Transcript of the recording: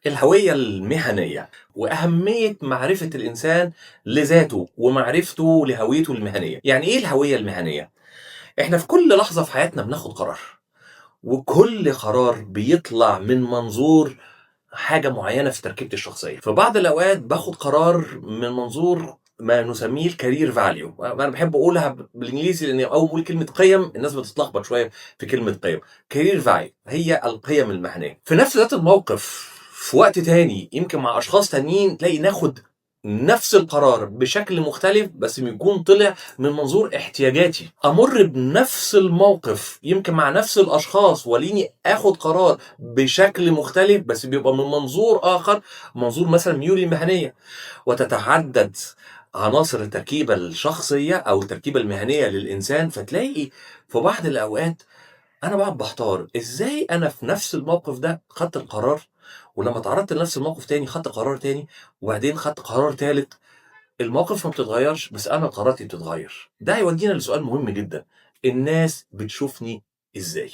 الهوية المهنية وأهمية معرفة الإنسان لذاته ومعرفته لهويته المهنية. يعني إيه الهوية المهنية؟ إحنا في كل لحظة في حياتنا بناخد قرار، وكل قرار بيطلع من منظور حاجة معينة في تركيبتي الشخصية. في بعض الأوقات باخد قرار من منظور ما نسميه الكارير فاليو. أنا بحب أقولها بالإنجليزي لأن أول ما أقول كلمة قيم الناس بتتلخبط شوية في كلمة قيم. كارير فاليو هي القيم المهنية. في نفس ذات الموقف في وقت تاني يمكن مع أشخاص تانيين تلاقي ناخد نفس القرار بشكل مختلف بس بيكون طلع من منظور احتياجاتي. امر بنفس الموقف يمكن مع نفس الاشخاص وليني اخد قرار بشكل مختلف بس بيبقى من منظور اخر، منظور مثلا ميولي المهنيه. وتتعدد عناصر التركيبه الشخصيه او التركيبه المهنيه للانسان، فتلاقي في بعض الاوقات انا بقعد بحتار ازاي انا في نفس الموقف ده خدت القرار، ولما تعرضت لنفس الموقف تاني خدت قرار تاني، وبعدين خدت قرار تالت. المواقف ما بتتغيرش بس انا قراراتي بتتغير. ده هيودينا لسؤال مهم جدا: الناس بتشوفني ازاي؟